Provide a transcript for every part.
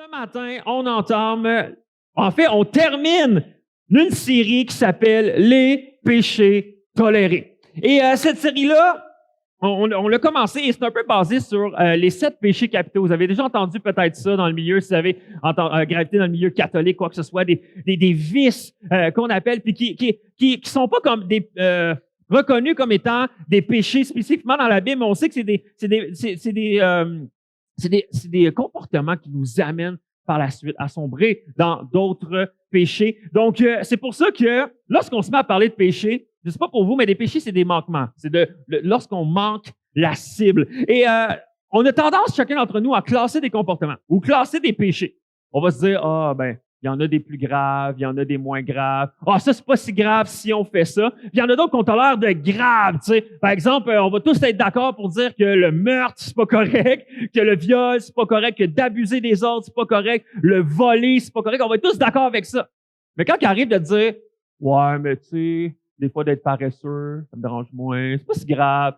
Ce matin, on termine une série qui s'appelle Les péchés tolérés. Et cette série-là, on l'a commencé et c'est un peu basé sur les 7 péchés capitaux. Vous avez déjà entendu peut-être ça dans le milieu, si vous avez gravité dans le milieu catholique, quoi que ce soit, des vices qu'on appelle, puis qui sont pas comme des reconnus comme étant des péchés spécifiquement dans la Bible, mais on sait que c'est des comportements qui nous amènent par la suite à sombrer dans d'autres péchés. Donc, c'est pour ça que lorsqu'on se met à parler de péché, je ne sais pas pour vous, mais des péchés, c'est des manquements. C'est lorsqu'on manque la cible. Et on a tendance, chacun d'entre nous, à classer des comportements ou classer des péchés. On va se dire, il y en a des plus graves, il y en a des moins graves. Ça, c'est pas si grave si on fait ça. Puis il y en a d'autres qu'on tolère de graves, tu sais. Par exemple, on va tous être d'accord pour dire que le meurtre, c'est pas correct, que le viol, c'est pas correct, que d'abuser des autres, c'est pas correct, le voler, c'est pas correct. On va être tous d'accord avec ça. Mais quand il arrive de dire, ouais, mais tu sais, des fois d'être paresseux, ça me dérange moins, c'est pas si grave.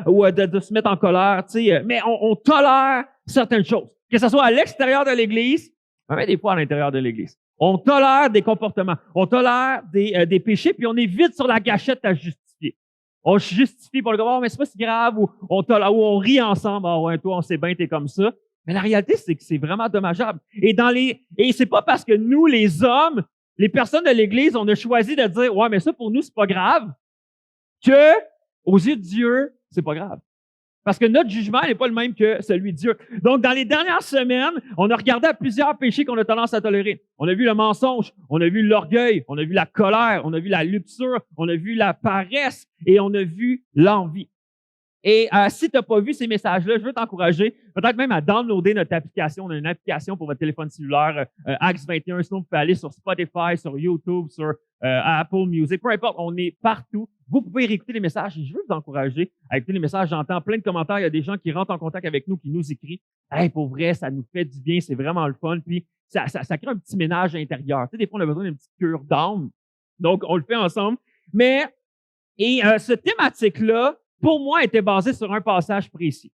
Ou de se mettre en colère, tu sais. Mais on tolère certaines choses. Que ce soit à l'extérieur de l'Église, même des fois à l'intérieur de l'Église. On tolère des comportements, on tolère des péchés, puis on est vite sur la gâchette à justifier. On justifie pour le gars, mais c'est pas si grave, ou on rit ensemble, ouais, toi, on sait bien, t'es comme ça. Mais la réalité, c'est que c'est vraiment dommageable. Et c'est pas parce que nous, les hommes, les personnes de l'Église, on a choisi de dire, ouais, mais ça, pour nous, c'est pas grave, que, aux yeux de Dieu, c'est pas grave. Parce que notre jugement n'est pas le même que celui de Dieu. Donc, dans les dernières semaines, on a regardé à plusieurs péchés qu'on a tendance à tolérer. On a vu le mensonge, on a vu l'orgueil, on a vu la colère, on a vu la luxure, on a vu la paresse et on a vu l'envie. Et si tu n'as pas vu ces messages-là, je veux t'encourager peut-être même à downloader notre application. On a une application pour votre téléphone cellulaire, Acts 21. Sinon, vous pouvez aller sur Spotify, sur YouTube, sur Apple Music, peu importe, on est partout. Vous pouvez réécouter les messages et je veux vous encourager à écouter les messages. J'entends plein de commentaires. Il y a des gens qui rentrent en contact avec nous, qui nous écrivent. Hey, pour vrai, ça nous fait du bien, c'est vraiment le fun. Puis ça crée un petit ménage intérieur. Tu sais, des fois, on a besoin d'une petite cure d'âme. Donc, on le fait ensemble. Cette thématique-là, pour moi, était basée sur un passage précis.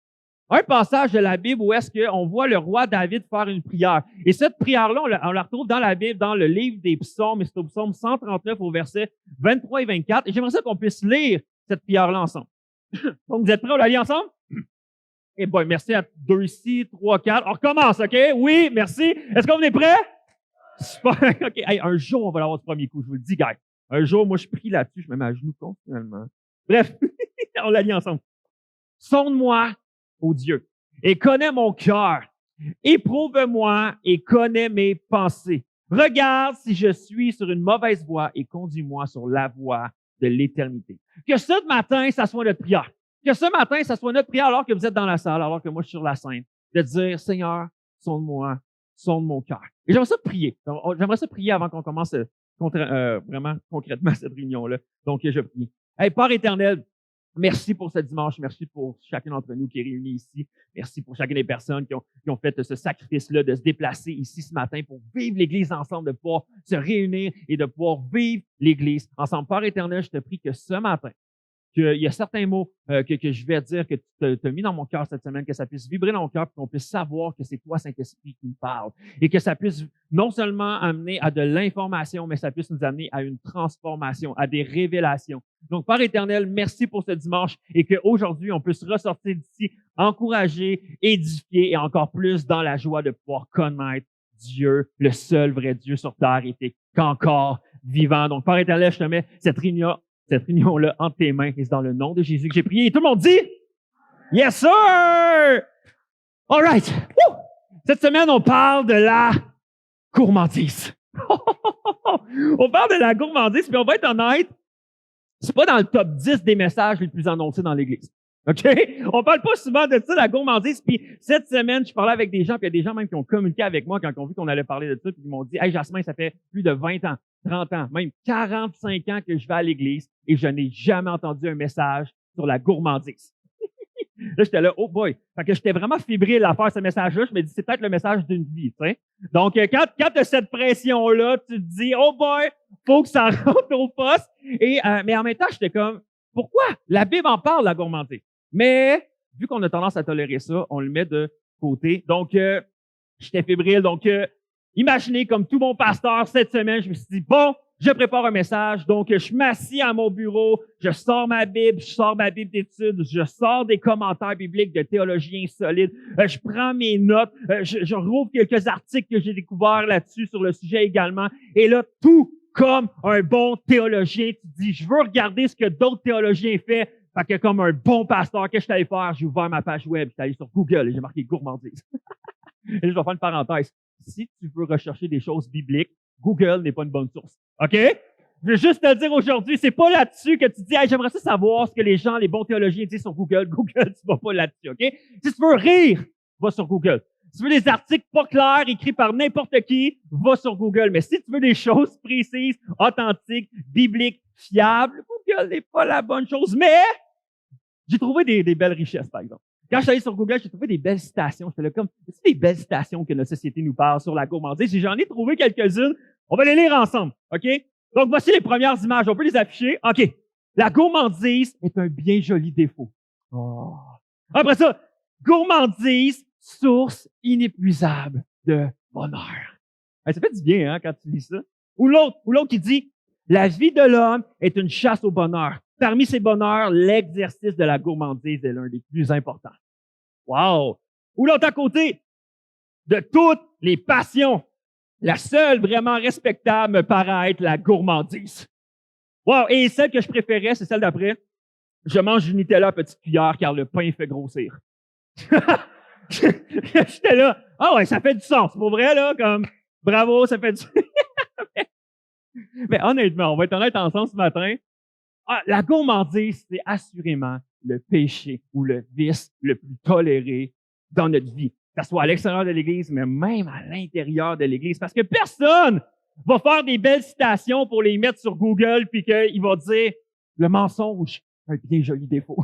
Un passage de la Bible où est-ce qu'on voit le roi David faire une prière. Et cette prière-là, on la retrouve dans la Bible, dans le livre des psaumes, et c'est au psaume 139 au verset 23 et 24. Et j'aimerais ça qu'on puisse lire cette prière-là ensemble. Donc, vous êtes prêts? On la lit ensemble? Eh bien, merci à 2 ici, 3, 4. On recommence, OK? Oui, merci. Est-ce qu'on est prêts? Super. OK. Hey, un jour, on va l'avoir du premier coup, je vous le dis, gars. Un jour, moi, je prie là-dessus, je me mets à genoux continuellement. Bref, on la lit ensemble. Sonde-moi, ô Dieu, et connais mon cœur. Éprouve-moi et connais mes pensées. Regarde si je suis sur une mauvaise voie et conduis-moi sur la voie de l'éternité. Que ce matin, ça soit notre prière. Que ce matin, ça soit notre prière alors que vous êtes dans la salle, alors que moi, je suis sur la scène. De dire, Seigneur, sonde-moi, sonde mon cœur. Et j'aimerais ça prier. J'aimerais ça prier avant qu'on commence vraiment concrètement cette réunion-là. Donc, je prie. Hey, Père éternel, merci pour ce dimanche. Merci pour chacun d'entre nous qui est réuni ici. Merci pour chacune des personnes qui ont fait ce sacrifice-là de se déplacer ici ce matin pour vivre l'Église ensemble, de pouvoir se réunir et de pouvoir vivre l'Église ensemble. Père éternel, je te prie que ce matin, qu'il y a certains mots que je vais dire, que tu as mis dans mon cœur cette semaine, que ça puisse vibrer dans mon cœur, qu'on puisse savoir que c'est toi, Saint-Esprit, qui me parle. Et que ça puisse non seulement amener à de l'information, mais ça puisse nous amener à une transformation, à des révélations. Donc, Père éternel, merci pour ce dimanche et qu'aujourd'hui, on puisse ressortir d'ici encouragé, édifié et encore plus dans la joie de pouvoir connaître Dieu, le seul vrai Dieu sur terre, et qu'encore vivant. Donc, Père éternel, je te mets cette réunion-là entre tes mains, et c'est dans le nom de Jésus que j'ai prié. Et tout le monde dit « Yes, sir! » All right. Woo! Cette semaine, on parle de la gourmandise. On parle de la gourmandise, puis on va être honnête, c'est pas dans le top 10 des messages les plus annoncés dans l'Église. OK? On parle pas souvent de ça, la gourmandise. Puis cette semaine, je parlais avec des gens, puis il y a des gens même qui ont communiqué avec moi quand ils ont vu qu'on allait parler de ça, puis ils m'ont dit « Hey, Jasmin, ça fait plus de 20 ans, 30 ans, même 45 ans que je vais à l'Église et je n'ai jamais entendu un message sur la gourmandise. » Là, j'étais là, oh boy. Fait que j'étais vraiment fébrile à faire ce message-là. Je me dis, c'est peut-être le message d'une vie, tu sais. Donc, quand tu as cette pression-là, tu te dis, oh boy, faut que ça rentre au poste. Mais en même temps, j'étais comme, pourquoi? La Bible en parle, la gourmandise. Mais, vu qu'on a tendance à tolérer ça, on le met de côté. Donc, J'étais fébrile. Donc, imaginez, comme tout bon pasteur, cette semaine, je me suis dit, bon, je prépare un message. Donc, je m'assis à mon bureau, je sors ma Bible d'études, je sors des commentaires bibliques de théologiens solides, je prends mes notes, je rouvre quelques articles que j'ai découverts là-dessus sur le sujet également. Et là, tout comme un bon théologien, tu dis, je veux regarder ce que d'autres théologiens font. Fait que comme un bon pasteur, qu'est-ce que je suis allé faire? J'ai ouvert ma page web, j'étais allé sur Google et j'ai marqué gourmandise. Et je vais faire une parenthèse. Si tu veux rechercher des choses bibliques, Google n'est pas une bonne source. OK? Je veux juste te dire aujourd'hui, c'est pas là-dessus que tu dis, hey, j'aimerais ça savoir ce que les gens, les bons théologiens disent sur Google. Google, tu vas pas là-dessus. OK? Si tu veux rire, va sur Google. Si tu veux des articles pas clairs, écrits par n'importe qui, va sur Google. Mais si tu veux des choses précises, authentiques, bibliques, fiables, Google n'est pas la bonne chose. Mais j'ai trouvé des belles richesses, par exemple. Quand je suis allé sur Google, j'ai trouvé des belles citations. J'étais là comme, c'est des belles citations que notre société nous parle sur la gourmandise. Et j'en ai trouvé quelques-unes. On va les lire ensemble, OK? Donc, voici les premières images. On peut les afficher. OK. La gourmandise est un bien joli défaut. Oh. Après ça, gourmandise, source inépuisable de bonheur. Ça fait du bien, hein, quand tu lis ça. Ou l'autre qui dit, la vie de l'homme est une chasse au bonheur. Parmi ces bonheurs, l'exercice de la gourmandise est l'un des plus importants. Wow! Ou l'autre à côté, de toutes les passions, la seule vraiment respectable me paraît être la gourmandise. Wow! Et celle que je préférais, c'est celle d'après. Je mange du Nutella à petite cuillère car le pain fait grossir. J'étais là. Ah ouais, ça fait du sens. Pour vrai, là, comme, bravo, ça fait du sens. Mais honnêtement, on va être honnête ensemble ce matin. La gourmandise, c'est assurément le péché ou le vice le plus toléré dans notre vie. Que ce soit à l'extérieur de l'Église, mais même à l'intérieur de l'Église. Parce que personne va faire des belles citations pour les mettre sur Google puis qu'il va dire le mensonge, un bien joli défaut.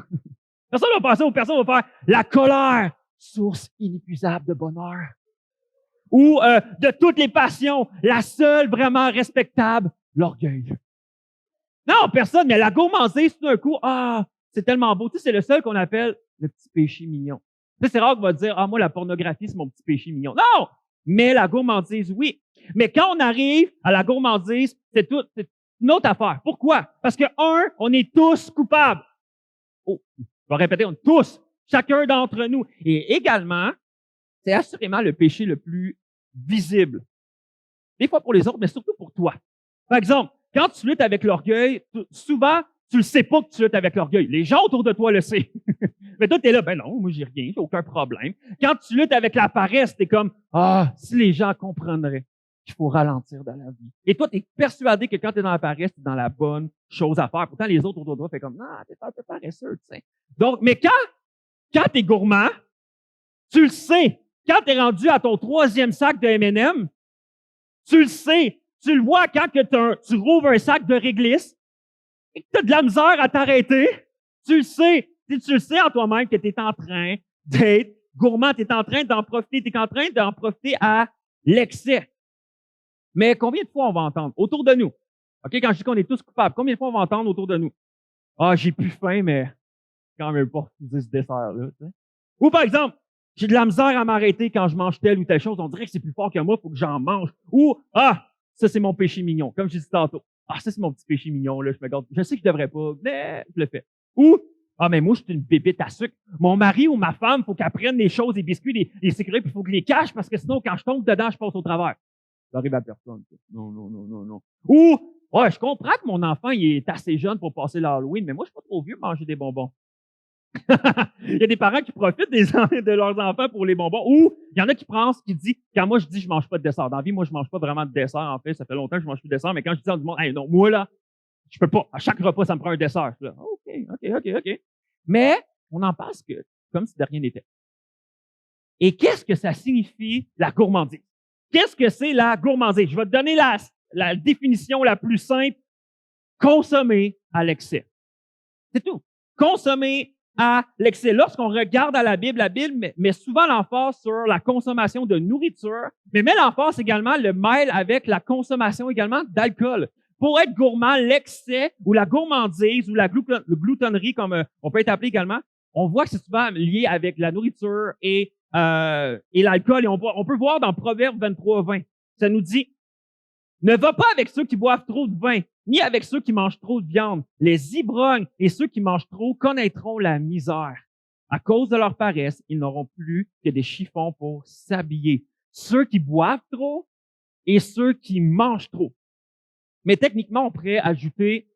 Personne va passer aux personnes va faire la colère, source inépuisable de bonheur. Ou de toutes les passions, la seule vraiment respectable, l'orgueil. Non, personne, mais la gourmandise, tout d'un coup, c'est tellement beau. Tu sais, c'est le seul qu'on appelle le petit péché mignon. Tu sais, c'est rare qu'on va dire, moi, la pornographie, c'est mon petit péché mignon. Non! Mais la gourmandise, oui. Mais quand on arrive à la gourmandise, c'est une autre affaire. Pourquoi? Parce que, on est tous coupables. Oh, je vais répéter, on est tous, chacun d'entre nous. Et également, c'est assurément le péché le plus visible. Des fois pour les autres, mais surtout pour toi. Par exemple, quand tu luttes avec l'orgueil, souvent, tu le sais pas que tu luttes avec l'orgueil. Les gens autour de toi le savent. Mais toi, t'es là, ben non, moi, j'ai rien, j'ai aucun problème. Quand tu luttes avec la paresse, t'es comme, si les gens comprendraient qu'il faut ralentir dans la vie. Et toi, t'es persuadé que quand t'es dans la paresse, t'es dans la bonne chose à faire. Pourtant, les autres autour de toi font comme, non, t'es un peu paresseux, tu sais. Donc, mais quand t'es gourmand, tu le sais. Quand t'es rendu à ton 3e sac de M&M, tu le sais. Tu le vois quand que tu rouvres un sac de réglisse et que tu as de la misère à t'arrêter. Tu le sais. Tu le sais en toi-même que tu es en train d'être gourmand, tu es en train d'en profiter, tu es en train d'en profiter à l'excès. Mais combien de fois on va entendre autour de nous? OK, quand je dis qu'on est tous coupables, combien de fois on va entendre autour de nous? J'ai plus faim, mais quand même pas refuser ce dessert-là. Tu sais. Ou par exemple, j'ai de la misère à m'arrêter quand je mange telle ou telle chose. On dirait que c'est plus fort que moi, il faut que j'en mange. Ou, ça, c'est mon péché mignon, comme j'ai dit tantôt. Ça, c'est mon petit péché mignon, là, je me garde. Je sais que je devrais pas, mais je le fais. Ou, mais moi, je suis une bébête à sucre. Mon mari ou ma femme, faut qu'elle prenne les choses, les biscuits, les sécurités, puis il faut que je les cache, parce que sinon, quand je tombe dedans, je passe au travers. Ça arrive à personne. Non. Ou, je comprends que mon enfant, il est assez jeune pour passer l'Halloween, mais moi, je suis pas trop vieux pour manger des bonbons. Il y a des parents qui profitent de leurs enfants pour les bonbons. Ou il y en a qui pensent, qui disent, quand moi je dis je mange pas de dessert. Dans la vie, moi je mange pas vraiment de dessert. En fait, ça fait longtemps que je mange plus de dessert. Mais quand je dis à du monde, non, moi là, je peux pas. À chaque repas, ça me prend un dessert. Là, OK. Mais on en passe comme si de rien n'était. Et qu'est-ce que ça signifie la gourmandise? Qu'est-ce que c'est la gourmandise? Je vais te donner la définition la plus simple. Consommer à l'excès. C'est tout. Consommer à l'excès. Lorsqu'on regarde à la Bible met souvent l'emphase sur la consommation de nourriture, mais met l'emphase également, le mêle avec la consommation également d'alcool. Pour être gourmand, l'excès ou la gourmandise ou la gloutonnerie, comme on peut être appelé également, on voit que c'est souvent lié avec la nourriture et et l'alcool. Et on peut voir dans Proverbe 23:20, ça nous dit, ne va pas avec ceux qui boivent trop de vin, ni avec ceux qui mangent trop de viande. Les ivrognes et ceux qui mangent trop connaîtront la misère. À cause de leur paresse, ils n'auront plus que des chiffons pour s'habiller. Ceux qui boivent trop et ceux qui mangent trop. Mais techniquement, on pourrait ajouter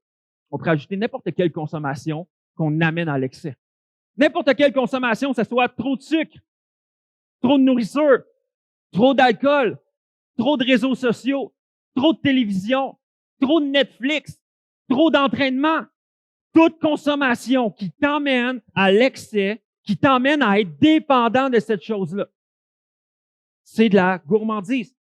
n'importe quelle consommation qu'on amène à l'excès. N'importe quelle consommation, que ce soit trop de sucre, trop de nourriture, trop d'alcool, trop de réseaux sociaux, trop de télévision, trop de Netflix, trop d'entraînement, toute consommation qui t'emmène à l'excès, qui t'emmène à être dépendant de cette chose-là. C'est de la gourmandise.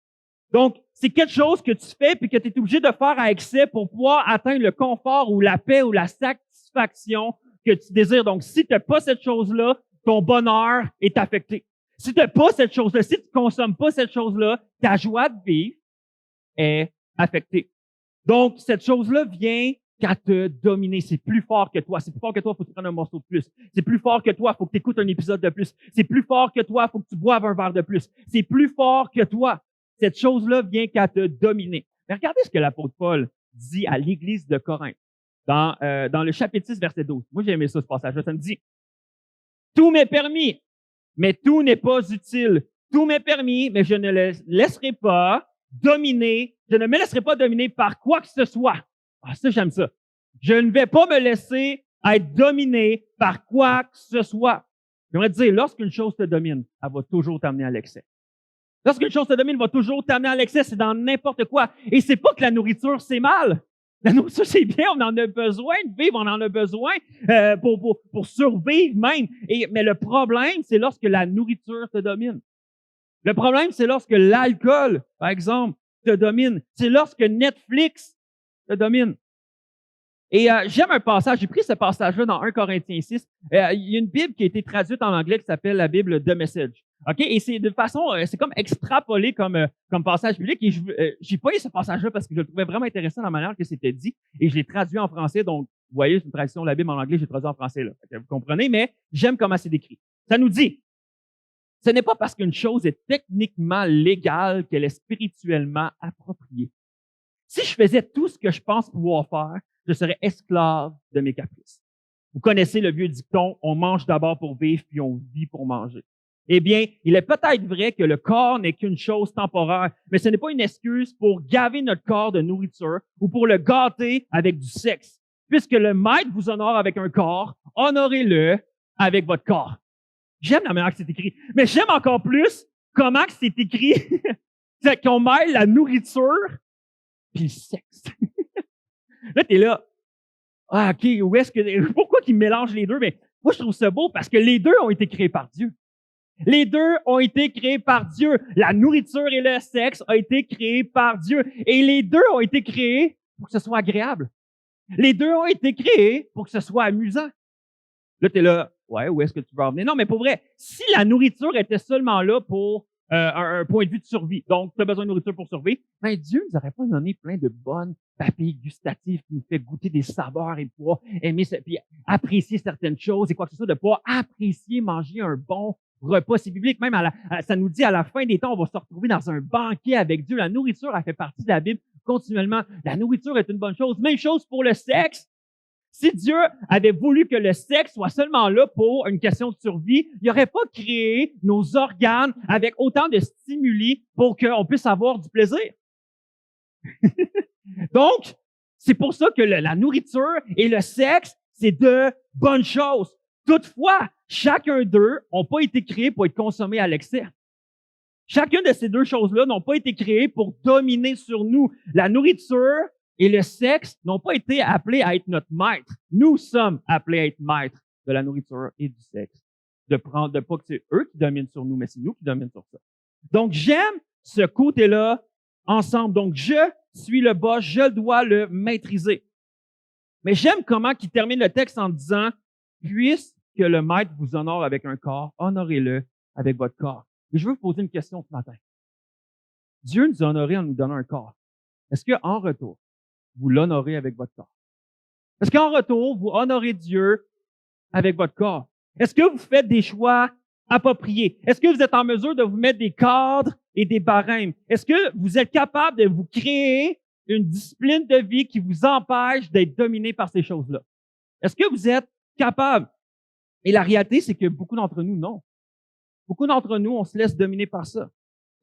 Donc, c'est quelque chose que tu fais puis que tu es obligé de faire à excès pour pouvoir atteindre le confort ou la paix ou la satisfaction que tu désires. Donc, si tu n'as pas cette chose-là, ton bonheur est affecté. Si tu n'as pas cette chose-là, si tu ne consommes pas cette chose-là, ta joie de vivre est affectée. Donc, cette chose-là vient qu'à te dominer. C'est plus fort que toi. C'est plus fort que toi, il faut que tu prennes un morceau de plus. C'est plus fort que toi, il faut que tu écoutes un épisode de plus. C'est plus fort que toi, il faut que tu boives un verre de plus. C'est plus fort que toi. Cette chose-là vient qu'à te dominer. Mais regardez ce que l'apôtre Paul dit à l'église de Corinthe dans le chapitre 6, verset 12. Moi, j'ai aimé ça, ce passage-là. Ça me dit, « Tout m'est permis, mais tout n'est pas utile. Tout m'est permis, mais je ne le laisserai pas dominer. Je ne me laisserai pas dominer par quoi que ce soit. » Ah, ça, j'aime ça. Je ne vais pas me laisser être dominé par quoi que ce soit. J'aimerais te dire, lorsqu'une chose te domine, elle va toujours t'amener à l'excès. Lorsqu'une chose te domine, elle va toujours t'amener à l'excès, c'est dans n'importe quoi. Et c'est pas que la nourriture, c'est mal. La nourriture, c'est bien, on en a besoin de vivre, on en a besoin pour survivre même. Mais le problème, c'est lorsque la nourriture te domine. Le problème, c'est lorsque l'alcool, par exemple, te domine. C'est lorsque Netflix te domine. Et j'aime un passage, j'ai pris ce passage-là dans 1 Corinthiens 6. Il y a une Bible qui a été traduite en anglais qui s'appelle la Bible The Message. OK? Et c'est de façon, c'est comme extrapolé comme passage biblique. Et j'ai pas eu ce passage-là parce que je le trouvais vraiment intéressant dans la manière que c'était dit. Et je l'ai traduit en français. Donc, vous voyez, c'est une traduction de la Bible en anglais, j'ai traduit en français, là. Vous comprenez? Mais j'aime comment c'est décrit. Ça nous dit, ce n'est pas parce qu'une chose est techniquement légale qu'elle est spirituellement appropriée. Si je faisais tout ce que je pense pouvoir faire, je serais esclave de mes caprices. Vous connaissez le vieux dicton, on mange d'abord pour vivre, puis on vit pour manger. Eh bien, il est peut-être vrai que le corps n'est qu'une chose temporaire, mais ce n'est pas une excuse pour gaver notre corps de nourriture ou pour le gâter avec du sexe. Puisque le maître vous honore avec un corps, honorez-le avec votre corps. J'aime la manière que c'est écrit, mais j'aime encore plus comment que c'est écrit c'est qu'on mêle la nourriture puis le sexe. Là, t'es là. Ah, OK, pourquoi qu'ils mélangent les deux? Mais moi, je trouve ça beau parce que les deux ont été créés par Dieu. Les deux ont été créés par Dieu. La nourriture et le sexe ont été créés par Dieu. Et les deux ont été créés pour que ce soit agréable. Les deux ont été créés pour que ce soit amusant. Là, t'es là. Ouais, où est-ce que tu veux en venir? Non, mais pour vrai, si la nourriture était seulement là pour un point de vue de survie, donc tu as besoin de nourriture pour survivre, ben Dieu nous aurait pas donné plein de bonnes papilles gustatives qui nous fait goûter des saveurs et pouvoir aimer ça, puis apprécier certaines choses et quoi que ce soit, de pouvoir apprécier manger un bon repas. C'est biblique, même ça nous dit à la fin des temps, on va se retrouver dans un banquet avec Dieu. La nourriture, elle fait partie de la Bible continuellement. La nourriture est une bonne chose. Même chose pour le sexe. Si Dieu avait voulu que le sexe soit seulement là pour une question de survie, il n'aurait pas créé nos organes avec autant de stimuli pour qu'on puisse avoir du plaisir. Donc, c'est pour ça que la nourriture et le sexe, c'est de bonnes choses. Toutefois, chacun d'eux n'ont pas été créés pour être consommés à l'excès. Chacune de ces deux choses-là n'ont pas été créées pour dominer sur nous. La nourriture et le sexe n'ont pas été appelés à être notre maître. Nous sommes appelés à être maîtres de la nourriture et du sexe. De pas que c'est eux qui dominent sur nous, mais c'est nous qui dominent sur ça. Donc, j'aime ce côté-là ensemble. Donc, je suis le boss, je dois le maîtriser. Mais j'aime comment il termine le texte en disant, puisque le maître vous honore avec un corps, honorez-le avec votre corps. Et je veux vous poser une question ce matin. Dieu nous a honorés en nous donnant un corps. Est-ce qu'en retour, vous l'honorez avec votre corps? Est-ce qu'en retour, vous honorez Dieu avec votre corps? Est-ce que vous faites des choix approprié? Est-ce que vous êtes en mesure de vous mettre des cadres et des barèmes? Est-ce que vous êtes capable de vous créer une discipline de vie qui vous empêche d'être dominé par ces choses-là? Est-ce que vous êtes capable? Et la réalité, c'est que beaucoup d'entre nous, non. Beaucoup d'entre nous, on se laisse dominer par ça.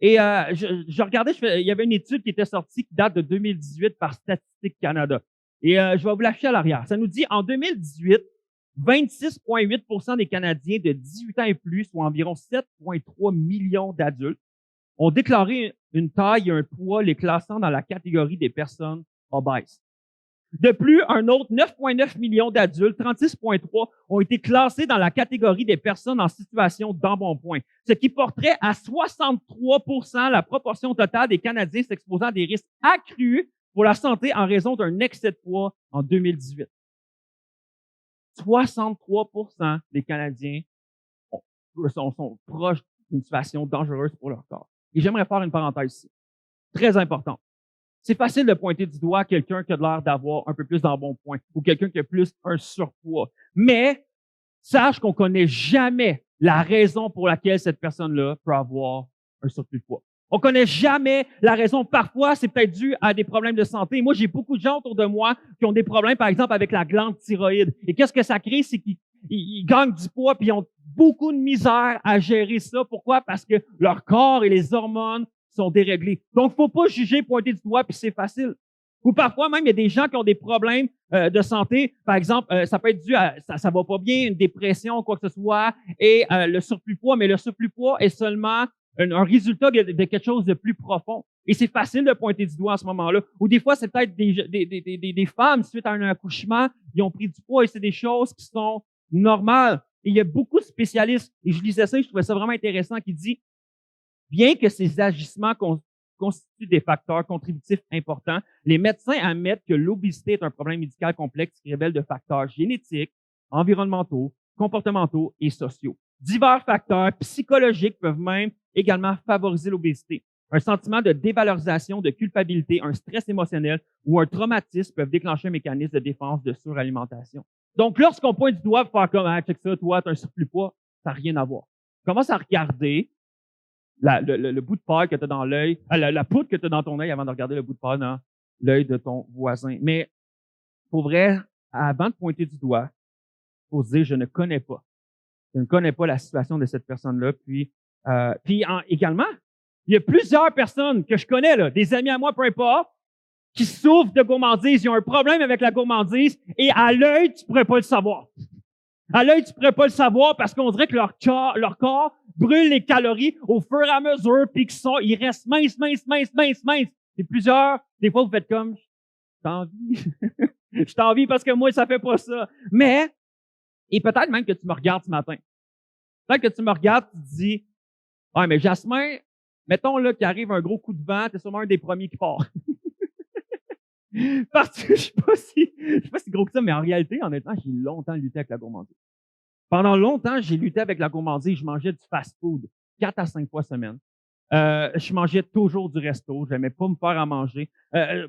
Et je regardais, il y avait une étude qui était sortie qui date de 2018 par Statistique Canada. Et je vais vous lâcher à l'arrière. Ça nous dit, en 2018, 26,8% des Canadiens de 18 ans et plus, soit environ 7,3 millions d'adultes, ont déclaré une taille et un poids les classant dans la catégorie des personnes obèses. De plus, un autre 9,9 millions d'adultes, 36,3, ont été classés dans la catégorie des personnes en situation d'embonpoint, ce qui porterait à 63% la proportion totale des Canadiens s'exposant à des risques accrus pour la santé en raison d'un excès de poids en 2018. 63% des Canadiens sont proches d'une situation dangereuse pour leur corps. Et j'aimerais faire une parenthèse ici, très importante. C'est facile de pointer du doigt quelqu'un qui a l'air d'avoir un peu plus d'embonpoint ou quelqu'un qui a plus un surpoids. Mais sache qu'on connaît jamais la raison pour laquelle cette personne-là peut avoir un surplus de poids. On connaît jamais la raison. Parfois, c'est peut-être dû à des problèmes de santé. Moi, j'ai beaucoup de gens autour de moi qui ont des problèmes, par exemple, avec la glande thyroïde. Et qu'est-ce que ça crée? C'est qu'ils gagnent du poids puis ils ont beaucoup de misère à gérer ça. Pourquoi? Parce que leur corps et les hormones sont déréglés. Donc, faut pas juger, pointer du doigt, puis c'est facile. Ou parfois même, il y a des gens qui ont des problèmes de santé. Par exemple, ça peut être dû à ça va pas bien, une dépression, quoi que ce soit, et le surplus poids, mais le surplus poids est seulement un résultat de quelque chose de plus profond. Et c'est facile de pointer du doigt à ce moment-là. Ou des fois, c'est peut-être des femmes, suite à un accouchement, ils ont pris du poids et c'est des choses qui sont normales. Et il y a beaucoup de spécialistes, et je lisais ça et je trouvais ça vraiment intéressant, qui dit bien que ces agissements constituent des facteurs contributifs importants, les médecins admettent que l'obésité est un problème médical complexe qui révèle de facteurs génétiques, environnementaux, comportementaux et sociaux. Divers facteurs psychologiques peuvent même également favoriser l'obésité. Un sentiment de dévalorisation, de culpabilité, un stress émotionnel ou un traumatisme peuvent déclencher un mécanisme de défense de suralimentation. Donc, lorsqu'on pointe du doigt pour faire comme « Ah, check ça, toi, t'as un surplus poids », ça n'a rien à voir. Commence à regarder le bout de paille que tu as dans l'œil, la poudre que tu as dans ton œil avant de regarder le bout de paille dans l'œil de ton voisin. Mais pour vrai, avant de pointer du doigt, il faut se dire, je ne connais pas. Je ne connais pas la situation de cette personne-là. Puis également, il y a plusieurs personnes que je connais, là, des amis à moi, peu importe, qui souffrent de gourmandise. Ils ont un problème avec la gourmandise et à l'œil, tu pourrais pas le savoir. À l'œil, tu pourrais pas le savoir parce qu'on dirait que leur corps brûle les calories au fur et à mesure, puis ils restent minces. Et plusieurs, des fois, vous faites comme, je t'envie. Je t'envie parce que moi, ça fait pas ça. Mais, et peut-être même que tu me regardes ce matin. Peut-être que tu me regardes, tu te dis, ouais, mais Jasmin, mettons là qu'il arrive un gros coup de vent, t'es sûrement un des premiers qui part. Parce que je sais pas si gros que ça, mais en réalité, honnêtement, j'ai longtemps lutté avec la gourmandise. Pendant longtemps, j'ai lutté avec la gourmandise. Je mangeais du fast-food 4 à 5 fois semaine. Je mangeais toujours du resto. J'aimais pas me faire à manger.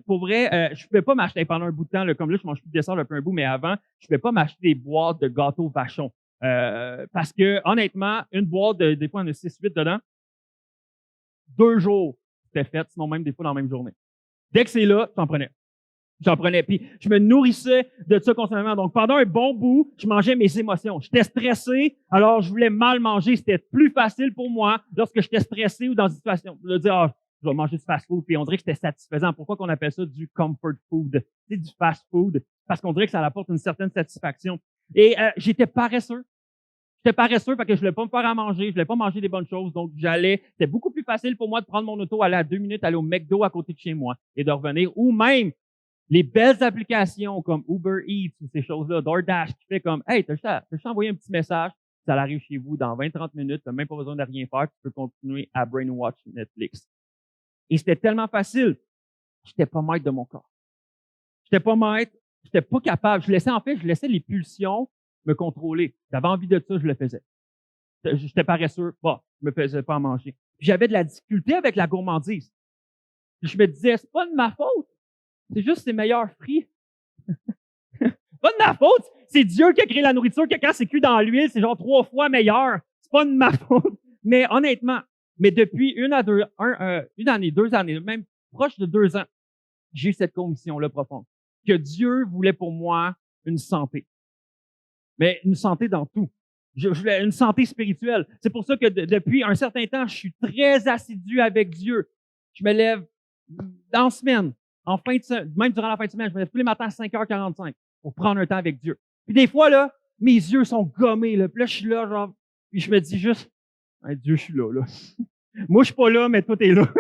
Pour vrai, je pouvais pas m'acheter pendant un bout de temps, là, comme là, je mange plus de dessert depuis un bout, mais avant, je pouvais pas m'acheter des boîtes de gâteaux vachons. Parce que, honnêtement, une boîte, des fois, on a 6-8 dedans. 2 jours, c'était fait, sinon même des fois dans la même journée. Dès que c'est là, j'en prenais. Puis je me nourrissais de ça constamment. Donc, pendant un bon bout, je mangeais mes émotions. J'étais stressé, alors je voulais mal manger. C'était plus facile pour moi lorsque j'étais stressé ou dans une situation de dire, ah, je vais manger du fast-food. Puis on dirait que c'était satisfaisant. Pourquoi qu'on appelle ça du comfort food? C'est du fast-food. Parce qu'on dirait que ça apporte une certaine satisfaction. Et j'étais paresseux. Parce que je voulais pas me faire à manger, je voulais pas manger des bonnes choses, donc c'était beaucoup plus facile pour moi de prendre mon auto, aller à 2 minutes, aller au McDo à côté de chez moi et de revenir, ou même les belles applications comme Uber Eats ou ces choses-là, DoorDash, qui fait comme, hey, t'as juste envoyé un petit message, ça arrive chez vous dans 20-30 minutes, t'as même pas besoin de rien faire, tu peux continuer à brainwatch Netflix. Et c'était tellement facile, j'étais pas maître de mon corps. J'étais pas capable, je laissais les pulsions me contrôler. J'avais envie de ça, je le faisais. J'étais paresseux, je me faisais pas à manger. Puis j'avais de la difficulté avec la gourmandise. Puis je me disais, c'est pas de ma faute. C'est juste ses meilleurs fruits. Pas de ma faute. C'est Dieu qui a créé la nourriture, que quand c'est cuit dans l'huile, c'est genre 3 fois meilleur. C'est pas de ma faute. Mais honnêtement, mais depuis une année, 2 années, même proche de 2 ans, j'ai eu cette conviction-là profonde. Que Dieu voulait pour moi une santé. Mais une santé dans tout. Je voulais une santé spirituelle. C'est pour ça que depuis un certain temps, je suis très assidu avec Dieu. Je me lève en semaine, en fin de semaine, même durant la fin de semaine, je me lève tous les matins à 5h45 pour prendre un temps avec Dieu. Puis des fois, là, mes yeux sont gommés, là. Puis là, je suis là, genre, puis je me dis juste, hey, Dieu, je suis là. Moi, je suis pas là, mais toi, t'es là.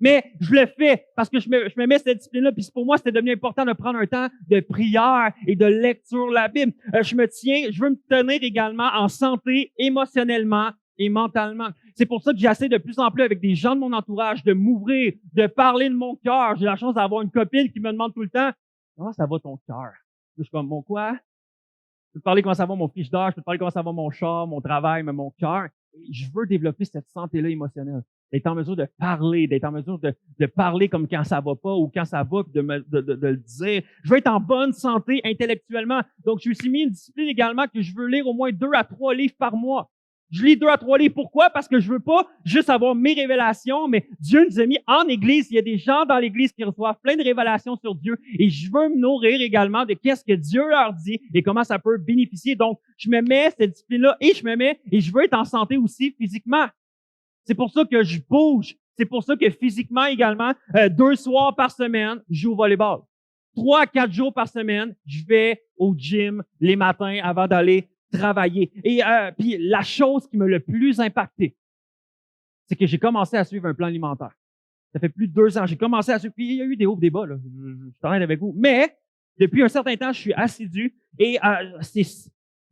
Mais je le fais parce que je me mets cette discipline-là. Puis pour moi, c'était devenu important de prendre un temps de prière et de lecture de la Bible. Je veux me tenir également en santé émotionnellement et mentalement. C'est pour ça que j'essaie de plus en plus avec des gens de mon entourage de m'ouvrir, de parler de mon cœur. J'ai la chance d'avoir une copine qui me demande tout le temps, comment ça va ton cœur? Je suis comme, mon quoi? Je peux te parler comment ça va mon frigidaire, je peux te parler comment ça va mon char, mon travail, mais mon cœur. Je veux développer cette santé-là émotionnelle. D'être en mesure de parler, d'être en mesure de parler comme quand ça va pas ou quand ça va, puis de le dire. Je veux être en bonne santé intellectuellement. Donc, je me suis mis une discipline également que je veux lire au moins 2 à 3 livres par mois. Je lis 2 à 3 livres. Pourquoi? Parce que je veux pas juste avoir mes révélations, mais Dieu nous a mis en Église. Il y a des gens dans l'Église qui reçoivent plein de révélations sur Dieu. Et je veux me nourrir également de qu'est-ce que Dieu leur dit et comment ça peut bénéficier. Donc, je me mets cette discipline-là et je veux être en santé aussi physiquement. C'est pour ça que je bouge. C'est pour ça que physiquement également, 2 soirs par semaine, je joue au volleyball. 3 à 4 jours par semaine, je vais au gym les matins avant d'aller travailler. Et puis la chose qui m'a le plus impacté, c'est que j'ai commencé à suivre un plan alimentaire. Ça fait plus de 2 ans. J'ai commencé à suivre. Puis il y a eu des hauts et des bas, là. Je suis honnête avec vous. Mais depuis un certain temps, je suis assidu et c'est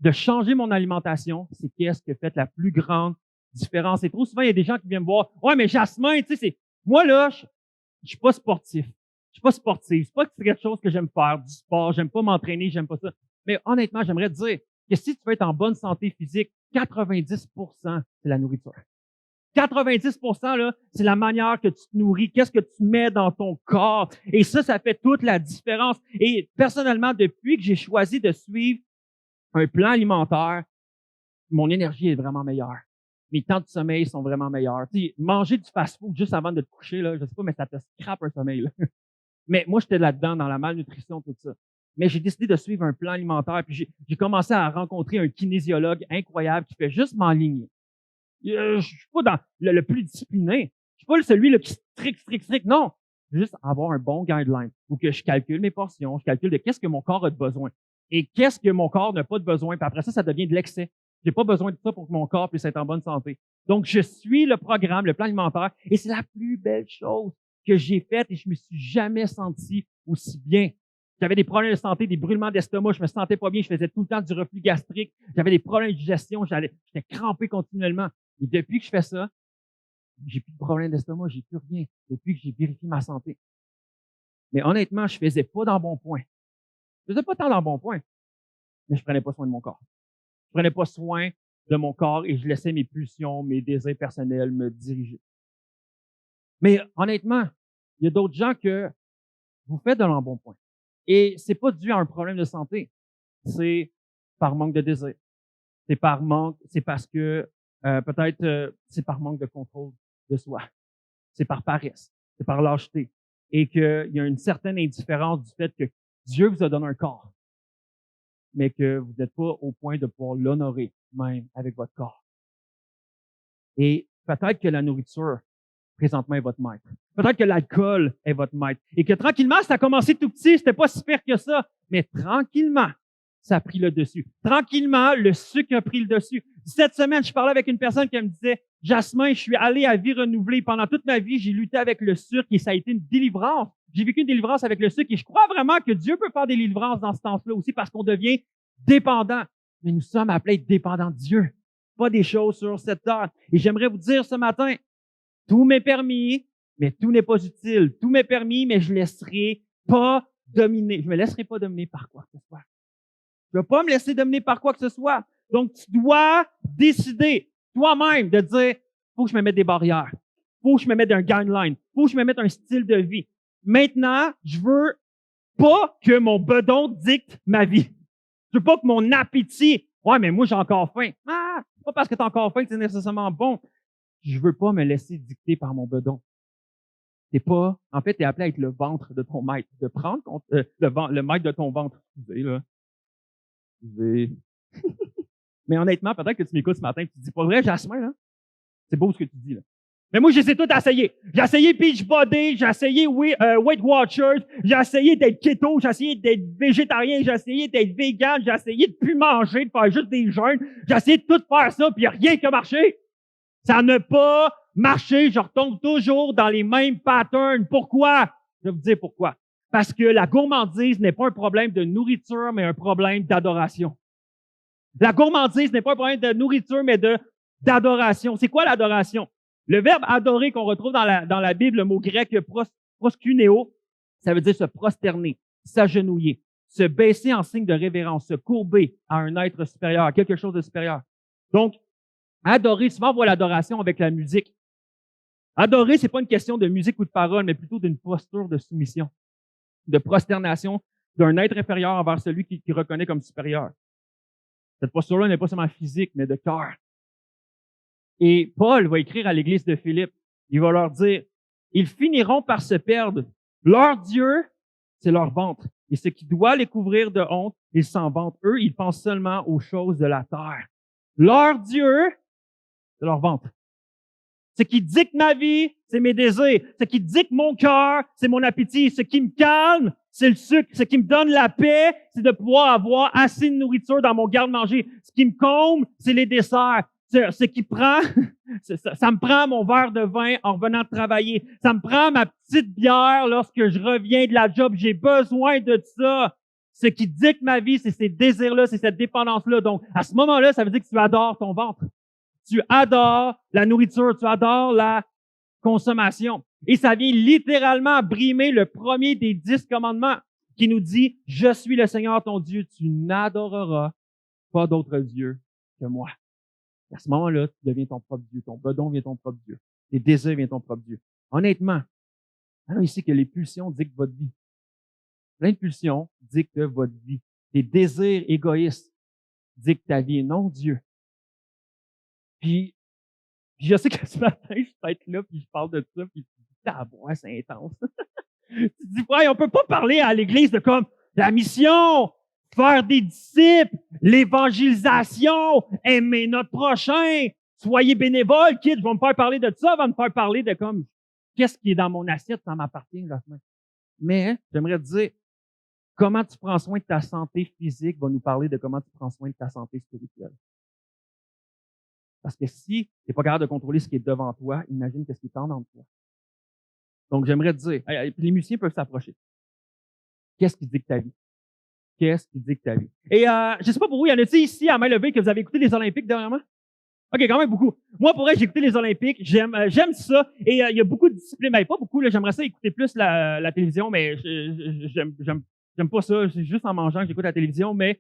de changer mon alimentation, c'est qu'est-ce qui fait la plus grande différence. Et trop souvent, il y a des gens qui viennent me voir. Ouais, mais Jasmin, tu sais, moi là, je suis pas sportif. Je suis pas sportif. C'est pas quelque chose que j'aime faire, du sport. J'aime pas m'entraîner, j'aime pas ça. Mais honnêtement, j'aimerais te dire que si tu veux être en bonne santé physique, 90%, c'est la nourriture. 90%, là, c'est la manière que tu te nourris, qu'est-ce que tu mets dans ton corps. Et ça fait toute la différence. Et personnellement, depuis que j'ai choisi de suivre un plan alimentaire, mon énergie est vraiment meilleure. Mes temps de sommeil sont vraiment meilleurs. Tu sais, manger du fast-food juste avant de te coucher, là, je sais pas, mais ça te scrape un sommeil, là. Mais moi, j'étais là-dedans, dans la malnutrition, tout ça. Mais j'ai décidé de suivre un plan alimentaire, puis j'ai commencé à rencontrer un kinésiologue incroyable qui fait juste m'enligner. Je suis pas dans le plus discipliné. Je suis pas celui là, qui strict. Non. Juste avoir un bon guideline où que je calcule mes portions, je calcule de qu'est-ce que mon corps a de besoin et qu'est-ce que mon corps n'a pas de besoin. Puis après ça devient de l'excès. J'ai pas besoin de ça pour que mon corps puisse être en bonne santé. Donc, je suis le programme, le plan alimentaire, et c'est la plus belle chose que j'ai faite et je me suis jamais senti aussi bien. J'avais des problèmes de santé, des brûlements d'estomac, je me sentais pas bien, je faisais tout le temps du reflux gastrique, j'avais des problèmes de digestion, j'étais crampé continuellement. Et depuis que je fais ça, j'ai plus de problème d'estomac, j'ai plus rien. Depuis que j'ai vérifié ma santé. Mais honnêtement, je faisais pas d'embonpoint. Je faisais pas tant d'embonpoint, mais je prenais pas soin de mon corps. Je prenais pas soin de mon corps et je laissais mes pulsions, mes désirs personnels me diriger. Mais honnêtement, il y a d'autres gens que vous faites de l'embonpoint. Et c'est pas dû à un problème de santé. C'est par manque de désir. C'est parce que peut-être c'est par manque de contrôle de soi. C'est par paresse. C'est par lâcheté. Et qu'il y a une certaine indifférence du fait que Dieu vous a donné un corps, mais que vous n'êtes pas au point de pouvoir l'honorer même avec votre corps. Et peut-être que la nourriture, présentement, est votre maître. Peut-être que l'alcool est votre maître. Et que tranquillement, ça a commencé tout petit, c'était pas si pire que ça. Mais tranquillement, ça a pris le dessus. Tranquillement, le sucre a pris le dessus. Cette semaine, je parlais avec une personne qui me disait, Jasmin, je suis allé à vie renouvelée. Pendant toute ma vie, j'ai lutté avec le sucre et ça a été une délivrance. J'ai vécu une délivrance avec le sucre et je crois vraiment que Dieu peut faire des délivrances dans ce temps-là aussi parce qu'on devient dépendant. Mais nous sommes appelés à être dépendants de Dieu, pas des choses sur cette terre. Et j'aimerais vous dire ce matin, tout m'est permis, mais tout n'est pas utile. Tout m'est permis, mais je ne laisserai pas dominer. Je me laisserai pas dominer par quoi que ce soit. Je ne vais pas me laisser dominer par quoi que ce soit. Donc, tu dois décider toi-même de dire, faut que je me mette des barrières. Faut que je me mette un guideline. Faut que je me mette un style de vie. Maintenant, je veux pas que mon bedon dicte ma vie. Je veux pas que mon appétit, ouais, mais moi, j'ai encore faim. Ah, pas parce que tu as encore faim que c'est nécessairement bon. Je veux pas me laisser dicter par mon bedon. En fait, t'es appelé à être le ventre de ton maître, de prendre le maître de ton ventre. Excusez, là. Excusez. Mais honnêtement, peut-être que tu m'écoutes ce matin et tu te dis, pas vrai, Jasmin, là? C'est beau ce que tu dis, là. Mais moi, j'essaie tout d'essayer. J'ai essayé Beachbody, j'ai essayé Weight Watchers, j'ai essayé d'être keto, j'ai essayé d'être végétarien, j'ai essayé d'être vegan, j'ai essayé de plus manger, de faire juste des jeûnes. J'ai essayé de tout faire ça, puis il n'y a rien qui a marché. Ça n'a pas marché. Je retombe toujours dans les mêmes patterns. Pourquoi? Je vais vous dire pourquoi. Parce que la gourmandise n'est pas un problème de nourriture, mais un problème d'adoration. La gourmandise n'est pas un problème de nourriture, mais d'adoration. C'est quoi l'adoration? Le verbe adorer qu'on retrouve dans la Bible, le mot grec proskuneo, ça veut dire se prosterner, s'agenouiller, se baisser en signe de révérence, se courber à un être supérieur, à quelque chose de supérieur. Donc, adorer, souvent on voit l'adoration avec la musique. Adorer, c'est pas une question de musique ou de parole, mais plutôt d'une posture de soumission, de prosternation d'un être inférieur envers celui qui reconnaît comme supérieur. Cette posture-là n'est pas seulement physique, mais de cœur. Et Paul va écrire à l'église de Philippe. Il va leur dire, ils finiront par se perdre. Leur Dieu, c'est leur ventre. Et ce qui doit les couvrir de honte, ils s'en vantent. Eux, ils pensent seulement aux choses de la terre. Leur Dieu, c'est leur ventre. Ce qui dicte ma vie, c'est mes désirs. Ce qui dicte mon cœur, c'est mon appétit. Ce qui me calme, c'est le sucre. Ce qui me donne la paix, c'est de pouvoir avoir assez de nourriture dans mon garde-manger. Ce qui me comble, c'est les desserts. Ce qui prend, ça me prend mon verre de vin en revenant de travailler. Ça me prend ma petite bière lorsque je reviens de la job. J'ai besoin de ça. Ce qui dicte ma vie, c'est ces désirs-là, c'est cette dépendance-là. Donc, à ce moment-là, ça veut dire que tu adores ton ventre. Tu adores la nourriture, tu adores la consommation. Et ça vient littéralement brimer le premier des 10 commandements qui nous dit, je suis le Seigneur ton Dieu, tu n'adoreras pas d'autre Dieu que moi. Et à ce moment-là, tu deviens ton propre Dieu, ton bedon devient ton propre Dieu, tes désirs deviennent ton propre Dieu. Honnêtement, alors ici que les pulsions dictent votre vie. Plein de pulsions dictent votre vie. Tes désirs égoïstes dictent ta vie et non Dieu. Puis je sais que ce matin, je peux être là, puis je parle de ça, puis tu dis, ouais, c'est intense. Tu te dis, ouais, on peut pas parler à l'Église de comme la mission, faire des disciples, l'évangélisation, aimer notre prochain, soyez bénévoles, kids, je vais me faire parler de ça, va me faire parler de comme, qu'est-ce qui est dans mon assiette, ça m'appartient la semaine. Mais, j'aimerais te dire, comment tu prends soin de ta santé physique va nous parler de comment tu prends soin de ta santé spirituelle. Parce que si tu n'es pas capable de contrôler ce qui est devant toi, imagine ce qui est en dedans de toi. Donc, j'aimerais te dire, les musiciens peuvent s'approcher. Qu'est-ce qui dicte ta vie? Qu'est-ce qui dicte ta vie? Et je sais pas pour vous, y en a-t-il ici à main levée que vous avez écouté les Olympiques dernièrement? OK, quand même beaucoup. Moi, pour vrai, j'ai écouté les Olympiques. J'aime ça. Et il y a beaucoup de disciplines. Ben, pas beaucoup, là. J'aimerais ça écouter plus la télévision, mais j'aime pas ça. C'est juste en mangeant que j'écoute la télévision. Mais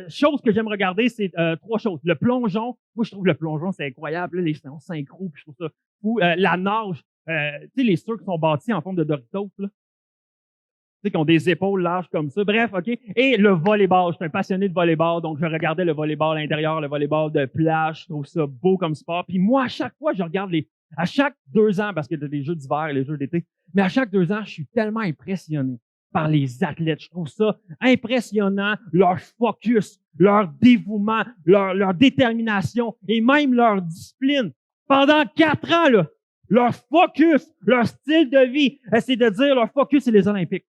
chose que j'aime regarder, c'est 3 choses. Le plongeon. Moi, je trouve le plongeon, c'est incroyable. Là, les synchro, puis je trouve ça fou. La nage. Tu sais, les sucres qui sont bâtis en forme de Doritos, là. Tu sais, qui ont des épaules larges comme ça. Bref, OK. Et le volleyball. Je suis un passionné de volleyball, donc je regardais le volleyball à l'intérieur, le volleyball de plage. Je trouve ça beau comme sport. Puis moi, à chaque fois, je regarde à chaque 2 ans, parce qu'il y a des jeux d'hiver et les jeux d'été, mais à chaque 2 ans, je suis tellement impressionné par les athlètes. Je trouve ça impressionnant, leur focus, leur dévouement, leur détermination et même leur discipline. Pendant 4 ans, là, leur focus, leur style de vie, c'est de dire leur focus, c'est les Olympiques.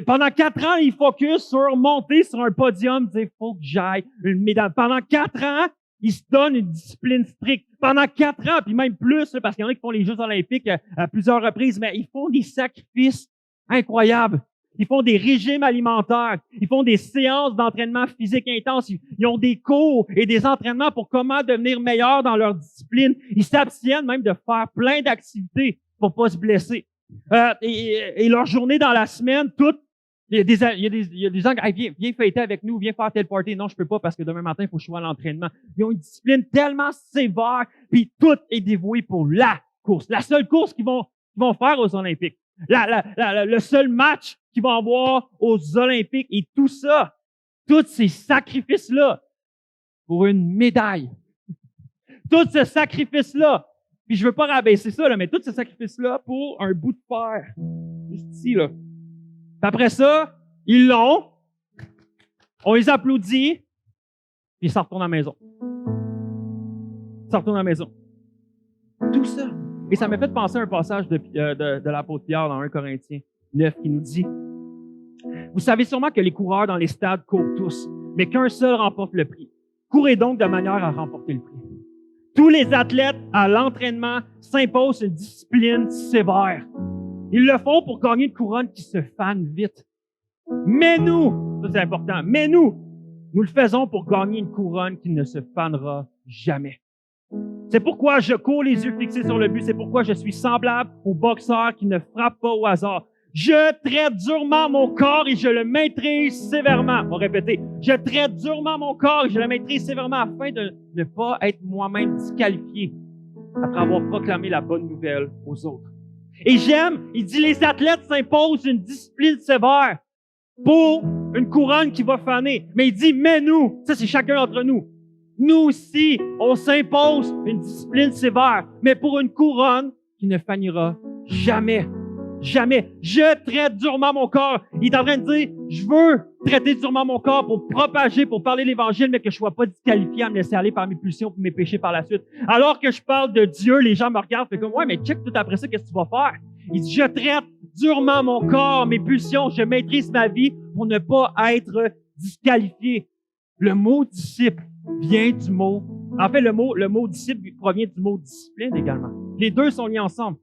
Pendant 4 ans, ils focus sur monter sur un podium, dire faut que j'aille une médaille. Pendant 4 ans, ils se donnent une discipline stricte. Pendant 4 ans, puis même plus, parce qu'il y en a qui font les Jeux olympiques à plusieurs reprises, mais ils font des sacrifices incroyables. Ils font des régimes alimentaires. Ils font des séances d'entraînement physique intense. Ils ont des cours et des entraînements pour comment devenir meilleurs dans leur discipline. Ils s'abstiennent même de faire plein d'activités pour pas se blesser. Et leur journée dans la semaine, toutes, il y a des gens qui viens fêter avec nous, viens faire tel party. Non, je peux pas parce que demain matin, il faut que je sois à l'entraînement. Ils ont une discipline tellement sévère, puis tout est dévoué pour la course. La seule course qu'ils vont faire aux Olympiques. Le seul match qu'ils vont avoir aux Olympiques et tout ça, tous ces sacrifices-là pour une médaille. Tout ce sacrifice-là, puis je veux pas rabaisser ça, là, mais tout ce sacrifice-là pour un bout de fer. Juste ici, là. Puis après ça, ils l'ont, on les applaudit, puis ils s'en retournent à la maison. Ils s'en retournent à la maison. Tout ça. Et ça m'a fait penser à un passage de l'apôtre Pierre dans 1 Corinthiens 9 qui nous dit « Vous savez sûrement que les coureurs dans les stades courent tous, mais qu'un seul remporte le prix. Courez donc de manière à remporter le prix. Tous les athlètes à l'entraînement s'imposent une discipline sévère. Ils le font pour gagner une couronne qui se fane vite. Mais nous, ça c'est important, mais nous le faisons pour gagner une couronne qui ne se fanera jamais. C'est pourquoi je cours les yeux fixés sur le but. C'est pourquoi je suis semblable au boxeur qui ne frappe pas au hasard. Je traite durement mon corps et je le maîtrise sévèrement. On va répéter. Je traite durement mon corps et je le maîtrise sévèrement afin de ne pas être moi-même disqualifié après avoir proclamé la bonne nouvelle aux autres. Et j'aime, il dit, les athlètes s'imposent une discipline sévère pour une couronne qui va faner. Mais il dit, mais nous, ça c'est chacun d'entre nous. Nous aussi, on s'impose une discipline sévère, mais pour une couronne qui ne fanira jamais. Jamais. Je traite durement mon corps. Il est en train de dire, je veux traiter durement mon corps pour propager, pour parler l'Évangile, mais que je ne sois pas disqualifié à me laisser aller par mes pulsions pour mes péchés par la suite. Alors que je parle de Dieu, les gens me regardent, fait comme, ouais, mais check tout après ça, qu'est-ce que tu vas faire? Il dit, je traite durement mon corps, mes pulsions, je maîtrise ma vie pour ne pas être disqualifié. Le mot disciple vient du mot, en fait, le mot disciple provient du mot discipline également. Les deux sont liés ensemble.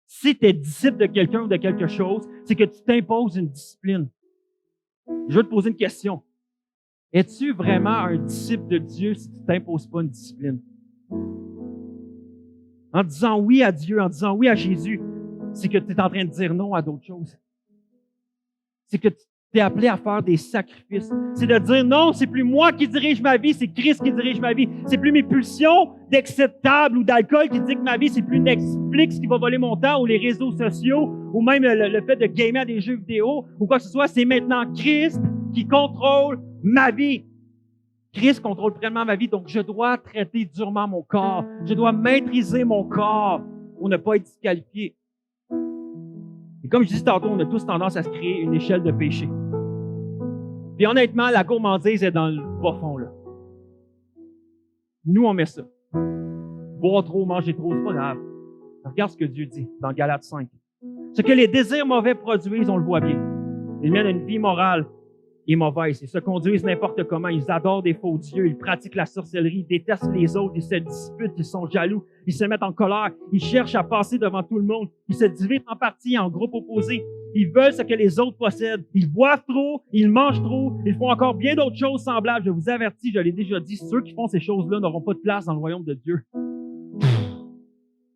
Si tu es disciple de quelqu'un ou de quelque chose, c'est que tu t'imposes une discipline. Je vais te poser une question. Es-tu vraiment un disciple de Dieu si tu t'imposes pas une discipline? En disant oui à Dieu, en disant oui à Jésus, c'est que tu es en train de dire non à d'autres choses. C'est que tu es appelé à faire des sacrifices. C'est de dire non, c'est plus moi qui dirige ma vie, c'est Christ qui dirige ma vie. C'est plus mes pulsions d'excès de table ou d'alcool qui dictent ma vie, c'est plus Netflix qui va voler mon temps ou les réseaux sociaux ou même le fait de gamer à des jeux vidéo ou quoi que ce soit. C'est maintenant Christ qui contrôle ma vie. Christ contrôle pleinement ma vie, donc je dois traiter durement mon corps. Je dois maîtriser mon corps pour ne pas être disqualifié. Et comme je disais tantôt, on a tous tendance à se créer une échelle de péché. Puis honnêtement, la gourmandise est dans le bas fond, là. Nous, on met ça. Boire trop, manger trop, c'est pas grave. Regarde ce que Dieu dit dans Galates 5. Ce que les désirs mauvais produisent, on le voit bien. Ils mènent une vie morale et mauvaise. Ils se conduisent n'importe comment. Ils adorent des faux dieux. Ils pratiquent la sorcellerie. Ils détestent les autres. Ils se disputent. Ils sont jaloux. Ils se mettent en colère. Ils cherchent à passer devant tout le monde. Ils se divisent en parties, en groupes opposés. Ils veulent ce que les autres possèdent. Ils boivent trop. Ils mangent trop. Ils font encore bien d'autres choses semblables. Je vous avertis, je l'ai déjà dit, ceux qui font ces choses-là n'auront pas de place dans le royaume de Dieu.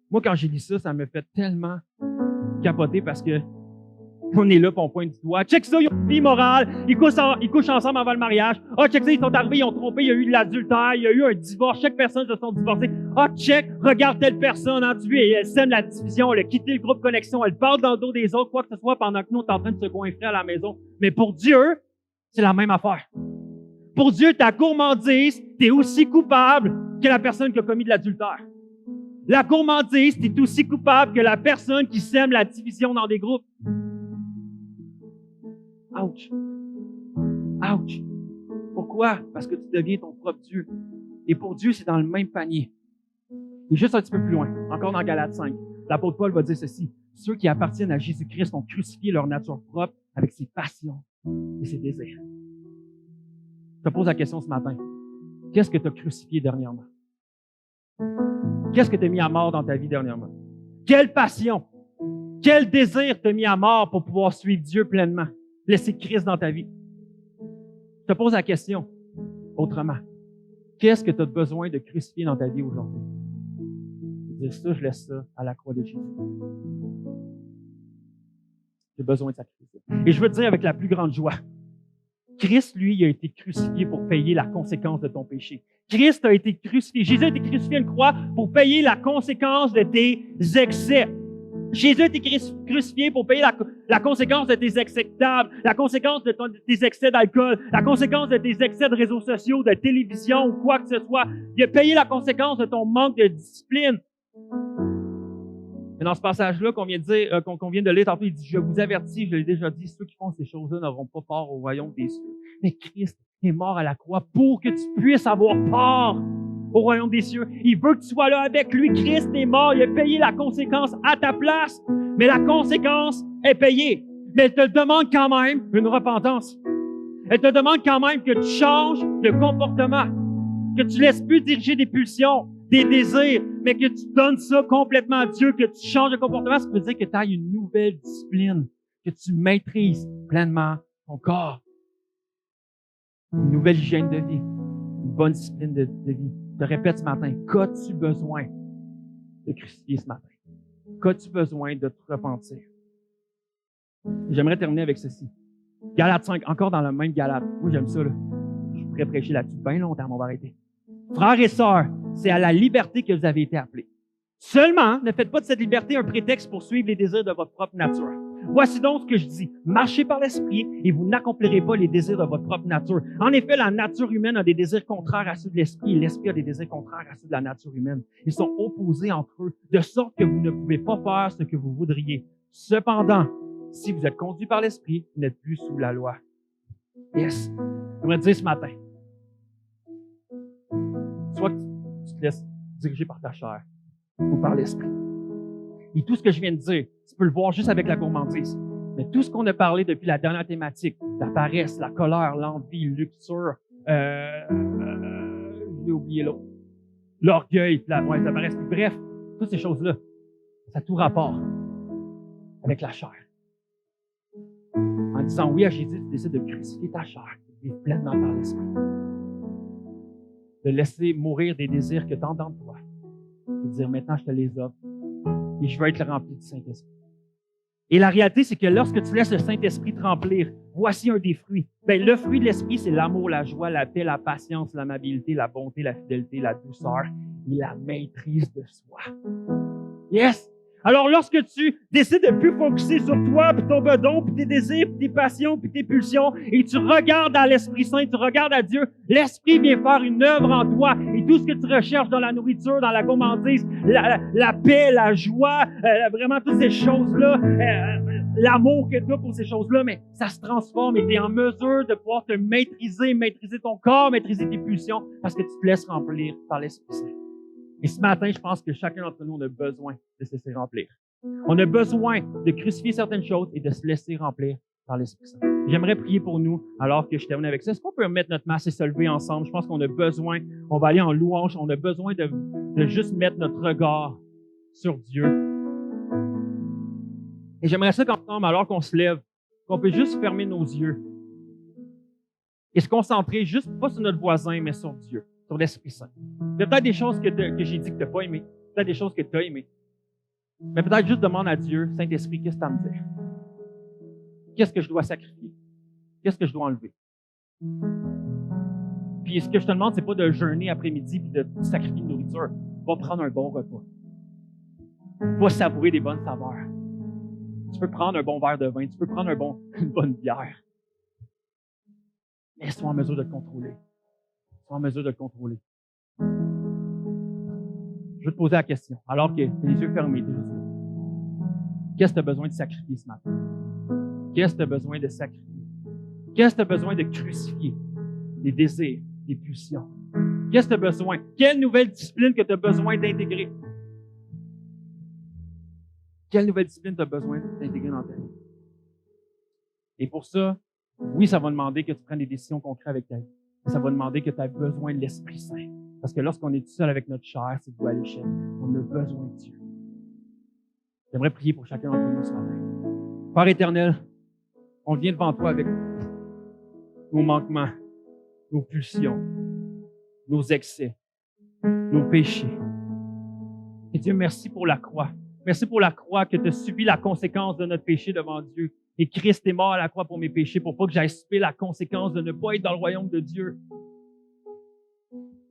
Moi, quand j'ai dit ça, ça me fait tellement capoter parce que on est là, puis on pointe du doigt. Check ça, ils ont une vie morale. Ils couchent ensemble avant le mariage. Ah, check ça, ils sont arrivés, ils ont trompé, il y a eu de l'adultère, il y a eu un divorce. Chaque personne se sont divorcés. Ah, check, regarde telle personne, hein, tu vois, elle sème la division, elle a quitté le groupe Connexion, elle parle dans le dos des autres, quoi que ce soit, pendant que nous, on est en train de se goinfrer à la maison. Mais pour Dieu, c'est la même affaire. Pour Dieu, ta gourmandise, t'es aussi coupable que la personne qui a commis de l'adultère. La gourmandise, t'es aussi coupable que la personne qui sème la division dans des groupes. Ouch. Ouch. Pourquoi? Parce que tu deviens ton propre Dieu. Et pour Dieu, c'est dans le même panier. Et juste un petit peu plus loin, encore dans Galates 5, l'apôtre Paul va dire ceci. Ceux qui appartiennent à Jésus-Christ ont crucifié leur nature propre avec ses passions et ses désirs. Je te pose la question ce matin. Qu'est-ce que tu as crucifié dernièrement? Qu'est-ce que tu as mis à mort dans ta vie dernièrement? Quelle passion? Quel désir t'as mis à mort pour pouvoir suivre Dieu pleinement? Laisser Christ dans ta vie. Je te pose la question autrement. Qu'est-ce que tu as besoin de crucifier dans ta vie aujourd'hui? Dire ça, je laisse ça à la croix de Jésus. J'ai besoin de sacrifice. Et je veux te dire avec la plus grande joie, Christ, lui, il a été crucifié pour payer la conséquence de ton péché. Christ a été crucifié. Jésus a été crucifié à une croix pour payer la conséquence de tes excès. Jésus a été crucifié pour payer la conséquence de tes excès de table, la conséquence de tes excès d'alcool, la conséquence de tes excès de réseaux sociaux, de télévision ou quoi que ce soit. Il a payé la conséquence de ton manque de discipline. Mais dans ce passage-là qu'on vient de dire, qu'on vient de lire tantôt, il dit, je vous avertis, je l'ai déjà dit, ceux qui font ces choses-là n'auront pas part au royaume des cieux. Mais Christ est mort à la croix pour que tu puisses avoir part au royaume des cieux. Il veut que tu sois là avec lui. Christ est mort, il a payé la conséquence à ta place. Mais la conséquence est payée. Mais elle te demande quand même une repentance. Elle te demande quand même que tu changes de comportement, que tu laisses plus diriger des pulsions, des désirs, mais que tu donnes ça complètement à Dieu, que tu changes de comportement. Ça veut dire que tu as une nouvelle discipline, que tu maîtrises pleinement ton corps. Une nouvelle hygiène de vie, une bonne discipline de vie. Je te répète ce matin, qu'as-tu besoin de crucifier ce matin? Qu'as-tu besoin de te repentir? J'aimerais terminer avec ceci. Galates 5, encore dans le même Galates. Moi, j'aime ça, là. Je pourrais prêcher là-dessus bien longtemps, mais on va arrêter. Frères et sœurs, c'est à la liberté que vous avez été appelés. Seulement, ne faites pas de cette liberté un prétexte pour suivre les désirs de votre propre nature. Voici donc ce que je dis. Marchez par l'esprit et vous n'accomplirez pas les désirs de votre propre nature. En effet, la nature humaine a des désirs contraires à ceux de l'esprit et l'esprit a des désirs contraires à ceux de la nature humaine. Ils sont opposés entre eux, de sorte que vous ne pouvez pas faire ce que vous voudriez. Cependant, si vous êtes conduit par l'esprit, vous n'êtes plus sous la loi. Yes. J'aimerais te dire ce matin, soit que tu te laisses diriger par ta chair ou par l'esprit. Et tout ce que je viens de dire, tu peux le voir juste avec la gourmandise. Mais tout ce qu'on a parlé depuis la dernière thématique, la paresse, la colère, l'envie, l'luxure, j'ai oublié l'autre, l'orgueil, la paresse, bref, toutes ces choses-là, ça a tout rapport avec la chair. En disant oui à Jésus, tu décides de crucifier ta chair, de vivre pleinement par l'esprit. De laisser mourir des désirs que tu as dans toi. De dire maintenant, je te les offre. Et je veux être rempli du Saint-Esprit. Et la réalité, c'est que lorsque tu laisses le Saint-Esprit te remplir, voici un des fruits. Ben, le fruit de l'Esprit, c'est l'amour, la joie, la paix, la patience, l'amabilité, la bonté, la fidélité, la douceur et la maîtrise de soi. Yes! Alors, lorsque tu décides de plus focusser sur toi, puis ton bedon, puis tes désirs, puis tes passions, puis tes pulsions, et tu regardes à l'Esprit Saint, tu regardes à Dieu, l'Esprit vient faire une œuvre en toi, et tout ce que tu recherches dans la nourriture, dans la gourmandise, la paix, la joie, vraiment toutes ces choses-là, l'amour que tu as pour ces choses-là, mais ça se transforme et tu es en mesure de pouvoir te maîtriser ton corps, maîtriser tes pulsions, parce que tu te laisses remplir par l'Esprit Saint. Et ce matin, je pense que chacun d'entre nous, on a besoin de se laisser remplir. On a besoin de crucifier certaines choses et de se laisser remplir par l'Esprit Saint. J'aimerais prier pour nous, alors que je termine avec ça. Est-ce qu'on peut mettre notre masse et se lever ensemble? Je pense qu'on a besoin, on va aller en louange, on a besoin de juste mettre notre regard sur Dieu. Et j'aimerais ça qu'ensemble, alors qu'on se lève, qu'on peut juste fermer nos yeux et se concentrer juste pas sur notre voisin, mais sur Dieu, sur l'Esprit Saint. Il y a peut-être des choses que j'ai dit que tu n'as pas aimées, peut-être des choses que tu as aimées. Mais peut-être juste demande à Dieu, Saint-Esprit, qu'est-ce que tu as à me dire? Qu'est-ce que je dois sacrifier? Qu'est-ce que je dois enlever? Puis ce que je te demande, c'est pas de jeûner après-midi puis de sacrifier une nourriture. Va prendre un bon repas. Va savourer des bonnes saveurs. Tu peux prendre un bon verre de vin, tu peux prendre une bonne bière. Mais sois en mesure de te contrôler. Sois en mesure de te contrôler. Je vais te poser la question, alors que tu as les yeux fermés, tu es juste là. Qu'est-ce que tu as besoin de sacrifier ce matin? Qu'est-ce que tu as besoin de sacrifier? Qu'est-ce que tu as besoin de crucifier? Des désirs, des pulsions. Qu'est-ce que tu as besoin? Quelle nouvelle discipline que tu as besoin d'intégrer? Quelle nouvelle discipline tu as besoin d'intégrer dans ta vie? Et pour ça, oui, ça va demander que tu prennes des décisions concrètes avec ta vie. Ça va demander que tu as besoin de l'Esprit Saint. Parce que lorsqu'on est tout seul avec notre chair, c'est voué à l'échec. On a besoin de Dieu. J'aimerais prier pour chacun d'entre nous ce matin. Père éternel, on vient devant toi avec nos manquements, nos pulsions, nos excès, nos péchés. Et Dieu, merci pour la croix. Merci pour la croix que tu as subi la conséquence de notre péché devant Dieu. Et Christ est mort à la croix pour mes péchés, pour pas que j'aille subir la conséquence de ne pas être dans le royaume de Dieu.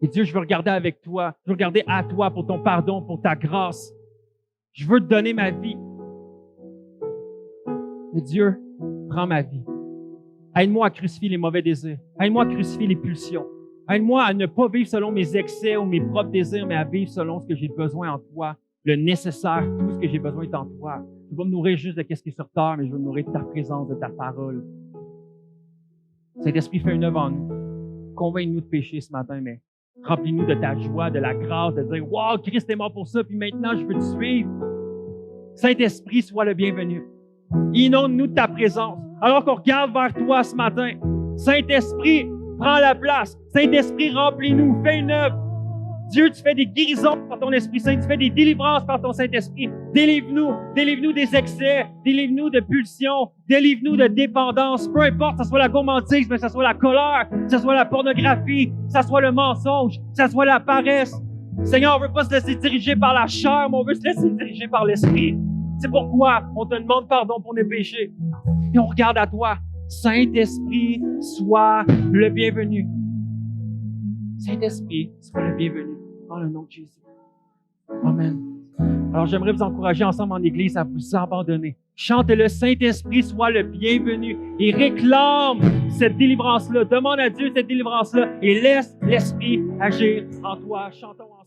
Et Dieu, je veux regarder avec toi. Je veux regarder à toi pour ton pardon, pour ta grâce. Je veux te donner ma vie. Mais Dieu, prends ma vie. Aide-moi à crucifier les mauvais désirs. Aide-moi à crucifier les pulsions. Aide-moi à ne pas vivre selon mes excès ou mes propres désirs, mais à vivre selon ce que j'ai besoin en toi, le nécessaire, tout ce que j'ai besoin est en toi. Je ne veux pas me nourrir juste de ce qui est sur terre, mais je veux me nourrir de ta présence, de ta parole. Saint-Esprit, fais une œuvre en nous. Convainc-nous de pécher ce matin, mais remplis-nous de ta joie, de la grâce, de dire « Wow, Christ est mort pour ça, puis maintenant je veux te suivre. » Saint-Esprit, sois le bienvenu. Inonde-nous de ta présence. Alors qu'on regarde vers toi ce matin, Saint-Esprit, prends la place. Saint-Esprit, remplis-nous, fais une œuvre. Dieu, tu fais des guérisons par ton Esprit Saint, tu fais des délivrances par ton Saint-Esprit. Délivre-nous des excès, délivre-nous de pulsions, délivre-nous de dépendance, peu importe, que ce soit la gourmandise, que ce soit la colère, que ce soit la pornographie, que ce soit le mensonge, que ce soit la paresse. Seigneur, on ne veut pas se laisser diriger par la chair, mais on veut se laisser diriger par l'Esprit. C'est pourquoi on te demande pardon pour nos péchés. Et on regarde à toi. Saint-Esprit, sois le bienvenu. Saint-Esprit, sois le bienvenu. Dans le nom de Jésus. Amen. Alors, j'aimerais vous encourager ensemble en Église à vous abandonner. Chantez-le, Saint-Esprit, sois le bienvenu et réclame cette délivrance-là. Demande à Dieu cette délivrance-là et laisse l'Esprit agir en toi. Chantons ensemble.